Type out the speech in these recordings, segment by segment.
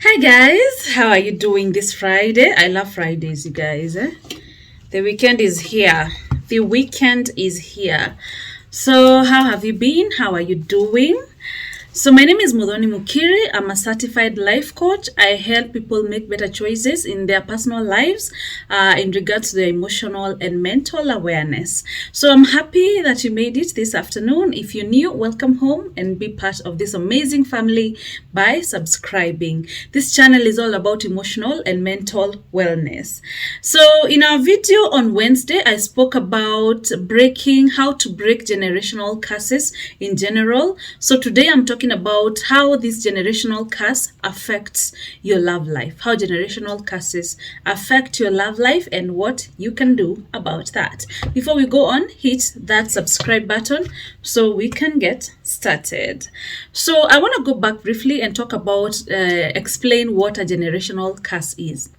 Hi guys, how are you doing this Friday? I love Fridays, you guys. The weekend is here. The weekend is here. So, how have you been? How are you doing? So my name is Muthoni Mukiri. I'm a certified life coach. I help people make better choices in their personal lives in regards to their emotional and mental awareness. So I'm happy that you made it this afternoon. If you're new, welcome home and be part of this amazing family by subscribing. This channel is all about emotional and mental wellness. So in our video on Wednesday, I spoke about how to break generational curses in general. So today I'm talking about how this generational curse affects your love life, how generational curses affect your love life and what you can do about that. Before we go on, hit that subscribe button so we can get started. So I want to go back briefly and talk about, explain what a generational curse is.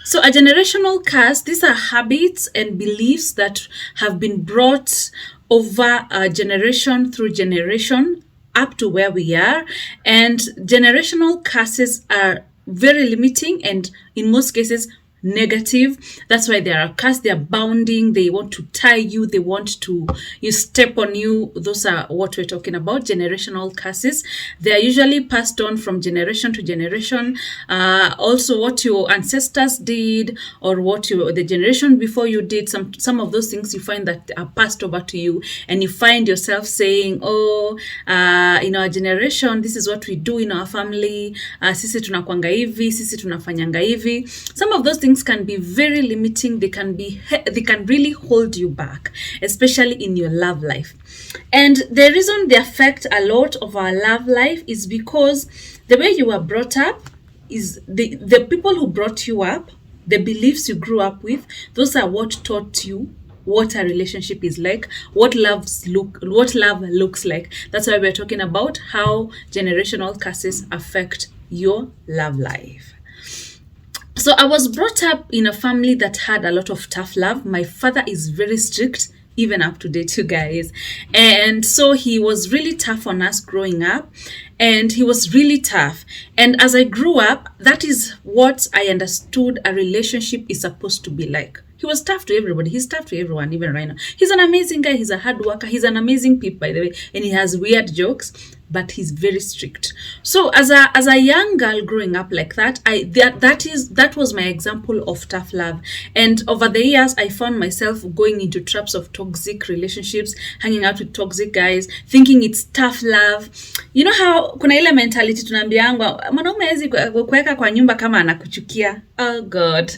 So a generational curse, these are habits and beliefs that have been brought over generation through generation up to where we are. And generational curses are very limiting and in most cases negative. That's why they are a curse. They are bounding. They want to tie you. They want to step on you. Those are what we're talking about, generational curses. They are usually passed on from generation to generation. Also what your ancestors did or what the generation before you did, some of those things you find that are passed over to you, and you find yourself saying, in our generation, this is what we do in our family. Sisi tunakwanga hivi, sisi tunafanyanga hivi. Some of those things can be very limiting. They can really hold you back, especially in your love life. And the reason they affect a lot of our love life is because the way you were brought up is the people who brought you up, the beliefs you grew up with, those are what taught you what a relationship is like, what love looks like. That's why we're talking about how generational curses affect your love life. So I was brought up in a family that had a lot of tough love. My father is very strict, even up to date, you guys. And so he was really tough on us growing up. And he was really tough. And as I grew up, that is what I understood a relationship is supposed to be like. He was tough to everybody. He's tough to everyone, even right now. He's an amazing guy. He's a hard worker. He's an amazing peep, by the way. And he has weird jokes, but he's very strict. So as a young girl growing up like that, that was my example of tough love. And over the years, I found myself going into traps of toxic relationships, hanging out with toxic guys, thinking it's tough love. You know how kuna ile mentality tunaambiangwa mwanaume hawezi kuweka kwa nyumba kama anakuchukia. Oh God.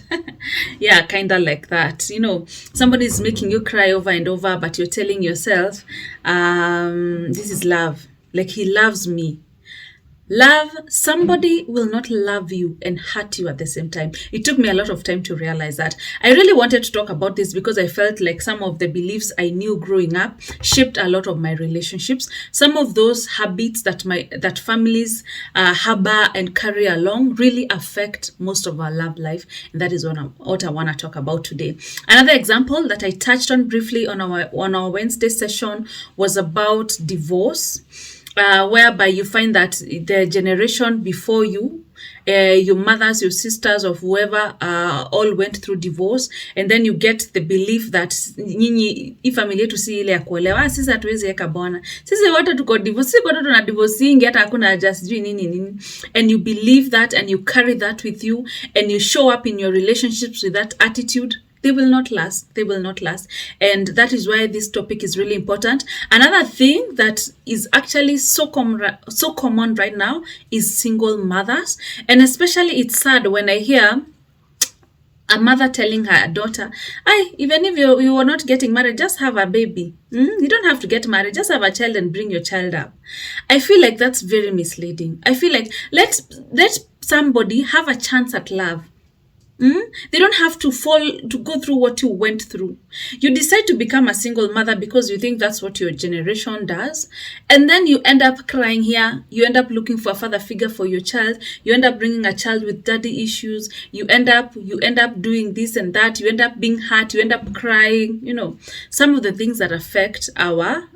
Yeah, kind of like that. You know, somebody is making you cry over and over, but you're telling yourself, this is love. Like he loves me. Love, somebody will not love you and hurt you at the same time. It took me a lot of time to realize that. I really wanted to talk about this because I felt like some of the beliefs I knew growing up shaped a lot of my relationships. Some of those habits that families harbor and carry along really affect most of our love life. And that is what I want to talk about today. Another example that I touched on briefly on our Wednesday session was about divorce. Whereby you find that the generation before you, your mothers, your sisters, or whoever, all went through divorce, and then you get the belief that nyinyi hii familia yetu si ile ya kuolewa, sisi hatuwezi eka bwana, sisi wote tuko divorce, sisi wote tuna divorcing, hata hakuna just nini, and you believe that and you carry that with you and you show up in your relationships with that attitude. They will not last. They will not last. And that is why this topic is really important. Another thing that is actually so common right now is single mothers. And especially it's sad when I hear a mother telling her daughter, even if you are not getting married, just have a baby. You don't have to get married. Just have a child and bring your child up. I feel like that's very misleading. I feel like let somebody have a chance at love. They don't have to go through what you went through. You decide to become a single mother because you think that's what your generation does. And then you end up crying here. You end up looking for a father figure for your child. You end up bringing a child with daddy issues. You end up doing this and that. You end up being hurt. You end up crying. Some of the things that affect our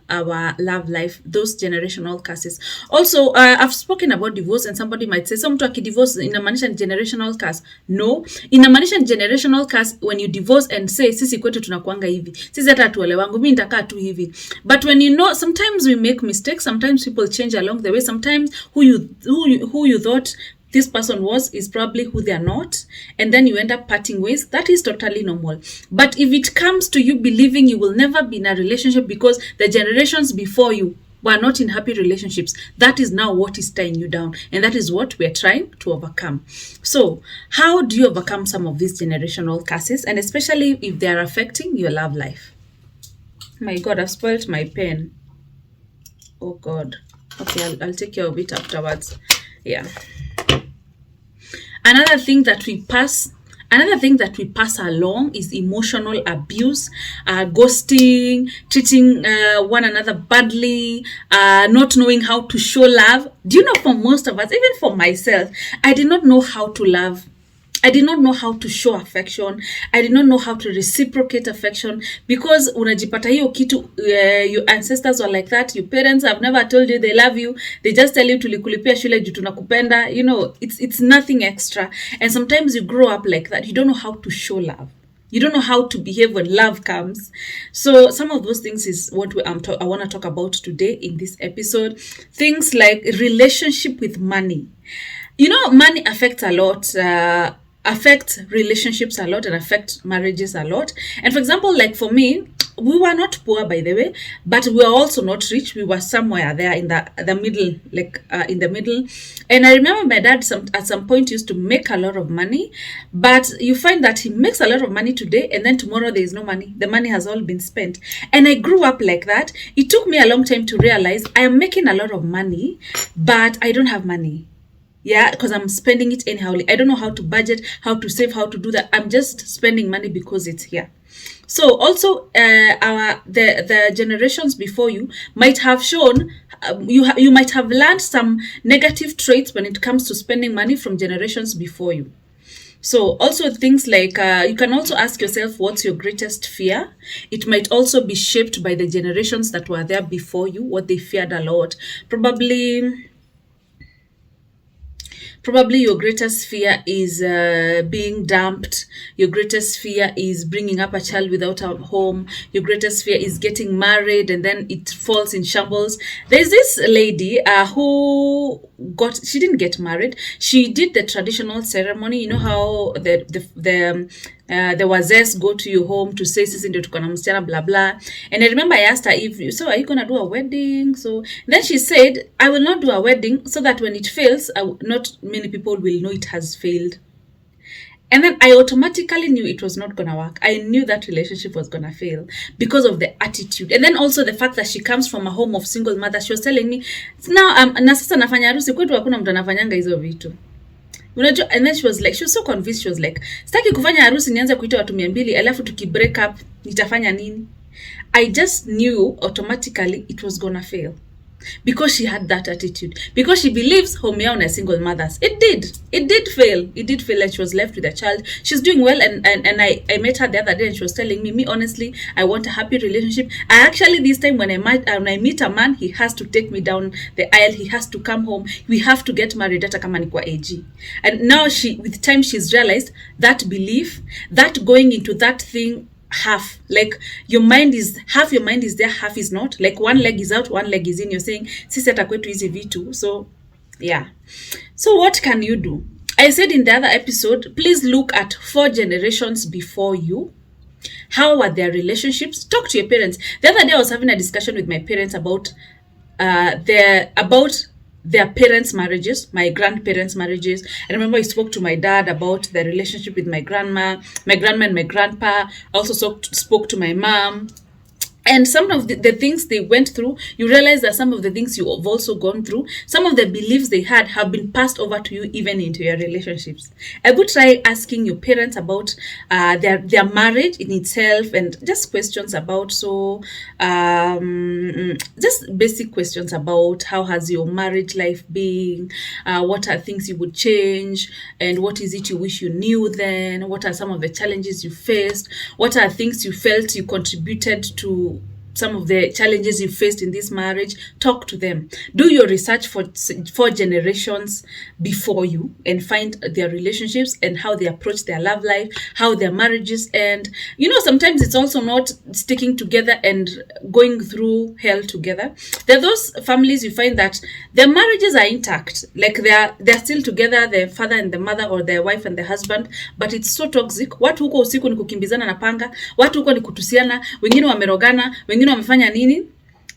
love life, those generational curses. Also, I've spoken about divorce, and somebody might say, so mtu akidivorce inamaanisha generational curse. No, inamaanisha generational curse when you divorce and say sisi kwetu tunakuanga hivi, sisi hata tuelewangu, mimi nitakaa tu hivi. But when sometimes we make mistakes, sometimes people change along the way, sometimes who you thought this person is probably who they are not, and then you end up parting ways. That is totally normal. But if it comes to you believing you will never be in a relationship because the generations before you were not in happy relationships, that is now what is tying you down, and that is what we are trying to overcome. So how do you overcome some of these generational curses, and especially if they are affecting your love life? My God, I've spoiled my pen. Oh God. Okay, I'll take care of it afterwards. Yeah. Another thing that we pass along is emotional abuse, ghosting, treating one another badly, not knowing how to show love. Do you know, for most of us, even for myself, I did not know how to love. I did not know how to show affection. I did not know how to reciprocate affection, because unajipata hiyo kitu, your ancestors were like that. Your parents have never told you they love you. They just tell you tulikulipia shule juu tunakupenda. It's nothing extra. And sometimes you grow up like that. You don't know how to show love. You don't know how to behave when love comes. So some of those things is what I want to talk about today in this episode. Things like relationship with money. Money affects a lot. Affect relationships a lot and affect marriages a lot. And for example, like for me, we were not poor, by the way, but we were also not rich. We were somewhere there in the middle, in the middle. And I remember my dad at some point used to make a lot of money, but you find that he makes a lot of money today, and then tomorrow there is no money. The money has all been spent. And I grew up like that. It took me a long time to realize I am making a lot of money, but I don't have money. Yeah, because I'm spending it anyhow. I don't know how to budget, how to save, how to do that. I'm just spending money because it's here. So also, the generations before you might have shown, you might have learned some negative traits when it comes to spending money from generations before you. So also things like, you can also ask yourself, what's your greatest fear? It might also be shaped by the generations that were there before you, what they feared a lot. Probably your greatest fear is being dumped. Your greatest fear is bringing up a child without a home. Your greatest fear is getting married and then it falls in shambles. There's this lady she didn't get married. She did the traditional ceremony. You know how the wazes go to your home to say sisi ndio tuko na msichana blah blah. And I remember I asked her, so are you gonna do a wedding? So then she said, I will not do a wedding so that when it fails, not many people will know it has failed. And then I automatically knew it was not going to work. I knew that relationship was going to fail because of the attitude. And then also the fact that she comes from a home of single mother. She was telling me, now na sasa nafanya harusi kwetu hakuna mtu anafanyanga hizo vitu. Unajua, and then she was so convinced. She was like, sitaki kufanya harusi nianze kuita watu 200 alafu break up nitafanya nini? I just knew automatically it was going to fail. Because she had that attitude. Because she believes home yao na single mothers. It did fail. It did fail, and she was left with a child. She's doing well, and I met her the other day and she was telling me honestly, I want a happy relationship. I actually, this time when I meet a man, he has to take me down the aisle. He has to come home. We have to get married hata kama ni kwa AG. And now with time she's realized that belief, that going into that thing, half, like your mind is there, half is not, like one leg is out, one leg is in. You're saying sisi hata kwetu hizi vitu. So yeah, so what can you do? I said in the other episode, please look at 4 generations before you. How are their relationships? Talk to your parents. The other day I was having a discussion with my parents about their parents' marriages, my grandparents' marriages. I remember I spoke to my dad about the relationship with my grandma and my grandpa. I also spoke to my mom And some of the things they went through, you realize that some of the things you have also gone through, some of the beliefs they had have been passed over to you even into your relationships. I would try asking your parents about their marriage in itself, and just questions about, just basic questions about how has your marriage life been, what are things you would change, and what is it you wish you knew then, what are some of the challenges you faced, what are things you felt you contributed to some of the challenges you faced in this marriage. Talk to them. Do your research for generations before you, and find their relationships and how they approach their love life, how their marriages end. Sometimes it's also not sticking together and going through hell together. There are those families you find that their marriages are intact, like they're still together, the father and the mother, or their wife and the husband, but it's so toxic. Watu huko usiku ni kukimbizana na panga, watu huko ni kutusiana, wengine wamerogana, wengine wamefanya nini.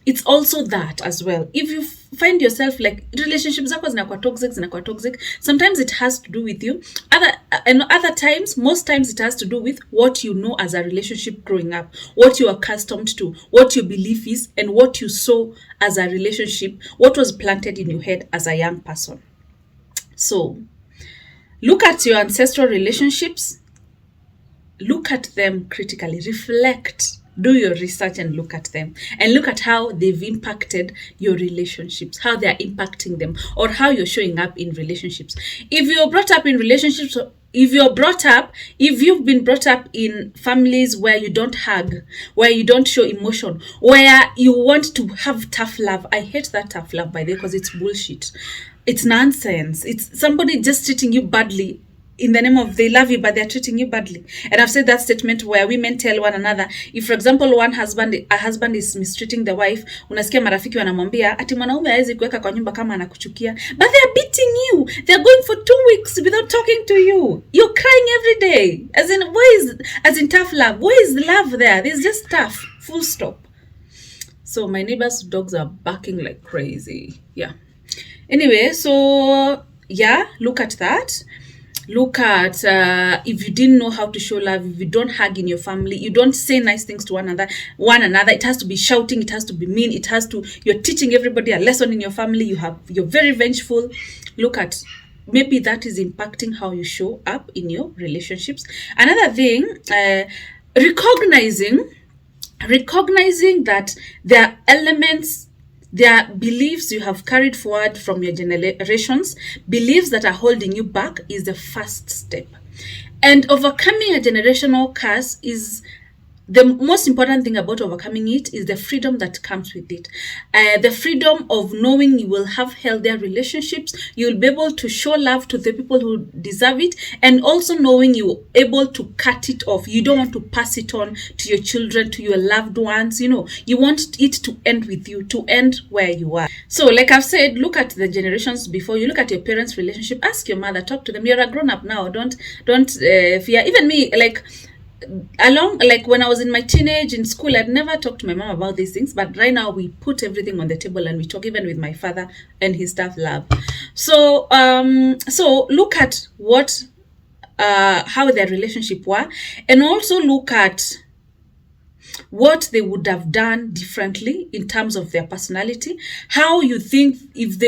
It's also that as well. If you find yourself like relationships zako zinakuwa toxic, sometimes it has to do with you. Other times, most times it has to do with what you know as a relationship growing up, what you are accustomed to, what your belief is, and what you saw as a relationship, what was planted in your head as a young person. So, look at your ancestral relationships, look at them critically, reflect, do your research and look at them, and look at how they've impacted your relationships, how they're impacting them, or how you're showing up in relationships. If you're brought up in relationships, if you've been brought up in families where you don't hug, where you don't show emotion, where you want to have tough love. I hate that tough love, by the way, because it's bullshit. It's nonsense. It's somebody just treating you badly in the name of they love you, but they're treating you badly. And I've said that statement where women tell one another, if for example a husband is mistreating the wife, unasikia marafiki wanamwambia ati mwanaume hawezi kuweka kwa nyumba kama anakuchukia, but they're beating you. They're going for 2 weeks without talking to you. You're crying every day. As in tough love. Where is the love there? There's just tough. Full stop. So my neighbor's dogs are barking like crazy. Yeah. Anyway, so yeah, look at that. Look at if you didn't know how to show love, if you don't hug in your family, you don't say nice things to one another. It has to be shouting, it has to be mean, you're teaching everybody a lesson in your family, you're very vengeful. Look at, maybe that is impacting how you show up in your relationships. Another thing, recognizing that there are elements, there are beliefs you have carried forward from your generations. Beliefs that are holding you back is the first step. And overcoming a generational curse is the most important thing about overcoming it is the freedom that comes with it. The freedom of knowing you will have healthier relationships. You'll be able to show love to the people who deserve it. And also knowing you're able to cut it off. You don't want to pass it on to your children, to your loved ones. You want it to end with you, to end where you are. So like I've said, look at the generations before you. Look at your parents' relationship. Ask your mother, talk to them. You're a grown-up now. Don't fear. Even me, like when I was in my teenage in school, I'd never talked to my mom about these things, but right now we put everything on the table and we talk, even with my father and his tough love. So look at how their relationship were, and also look at what they would have done differently in terms of their personality. How you think if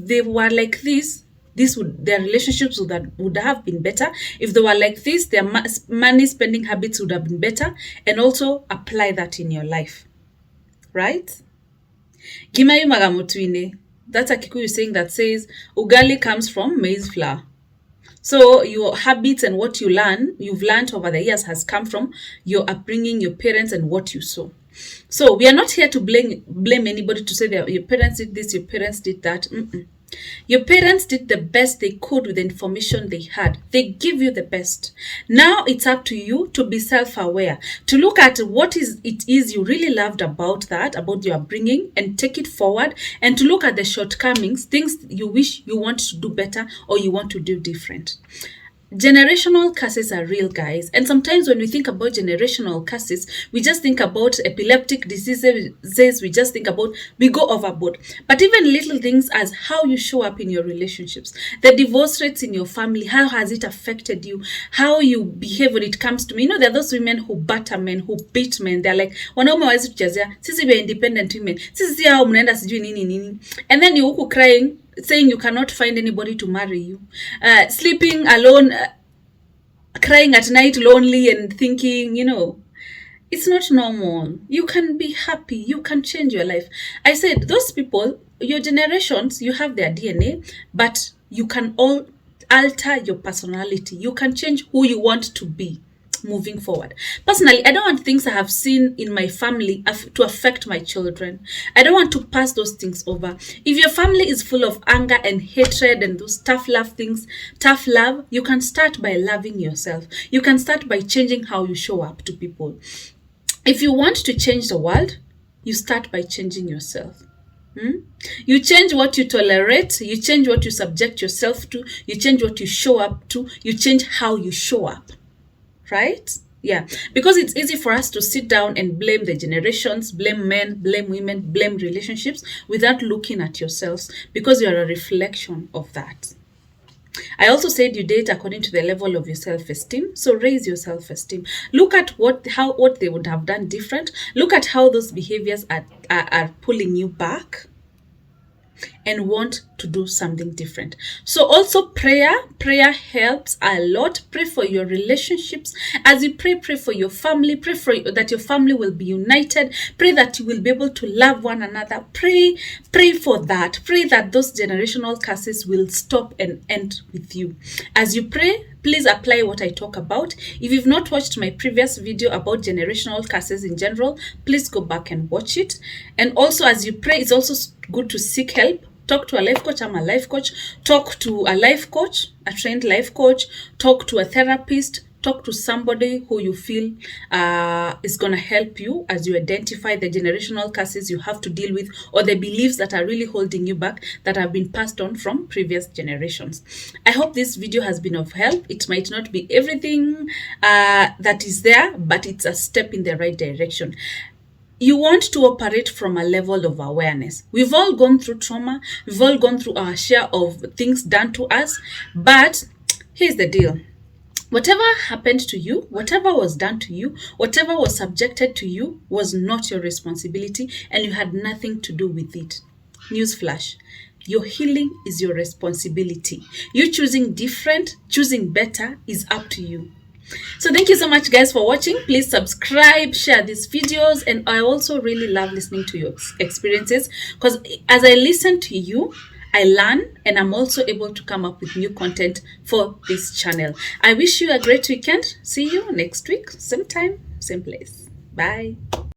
they were like this, their relationships would have been better. If they were like this, their money spending habits would have been better. And also apply that in your life. Right? Gimayu magamutwine. That's a Kikuyu saying that says, ugali comes from maize flour. So your habits and what you've learned over the years has come from your upbringing, your parents, and what you saw. So we are not here to blame anybody to say that your parents did this, your parents did that. Your parents did the best they could with the information they had. They give you the best. Now it's up to you to be self-aware, to look at what it is you really loved about your upbringing, and take it forward, and to look at the shortcomings, things you wish you want to do better or you want to do different. generational curses are real, guys. And sometimes when we think about generational curses, we just think about epileptic diseases, we just think about, we go overboard. But even little things as how you show up in your relationships, the divorce rates in your family, how has it affected you, how you behave when it comes to me. You know, there are those women who batter men, who beat men. They're like, wanaume hawezi kuchezea, sisi we are independent women, sisi si hao mnaenda sijui nini nini. And then you huku crying, saying you cannot find anybody to marry you, sleeping alone, crying at night lonely and thinking, you know, it's not normal. You can be happy, you can change your life. I said, those people, your generations, you have their DNA, but you can all alter your personality. You can change who you want to be moving forward. Personally, I don't want things I have seen in my family to affect my children. I don't want to pass those things over. If your family is full of anger and hatred and those tough love things, tough love, you can start by loving yourself. You can start by changing how you show up to people. If you want to change the world, you start by changing yourself. You change what you tolerate, you change what you subject yourself to, you change what you show up to, you change how you show up. Right? Yeah, because it's easy for us to sit down and blame the generations, blame men, blame women, blame relationships without looking at yourselves, because you are a reflection of that. I also said you date according to the level of your self-esteem. So raise your self-esteem. Look at what they would have done different. Look at how those behaviors are pulling you back and want to do something different. So also prayer helps a lot. Pray for your relationships. As you pray for your family. Pray that your family will be united. Pray that you will be able to love one another. Pray for that. Pray that those generational curses will stop and end with you. As you pray, please apply what I talk about. If you've not watched my previous video about generational curses in general, please go back and watch it. And also, as you pray, it's also good to seek help. Talk to a life coach. I'm a life coach. Talk to a life coach, a trained life coach. Talk to a therapist. Talk to somebody who you feel is going to help you as you identify the generational curses you have to deal with, or the beliefs that are really holding you back, that have been passed on from previous generations. I hope this video has been of help. It might not be everything that is there, but it's a step in the right direction. You want to operate from a level of awareness. We've all gone through trauma. We've all gone through our share of things done to us. But here's the deal. Whatever happened to you, whatever was done to you, whatever was subjected to you was not your responsibility, and you had nothing to do with it. Newsflash. Your healing is your responsibility. You choosing different, choosing better is up to you. So thank you so much, guys, for watching. Please subscribe, share these videos, and I also really love listening to your experiences, because as I listen to you, I learn, and I'm also able to come up with new content for this channel. I wish you a great weekend. See you next week, same time, same place. Bye.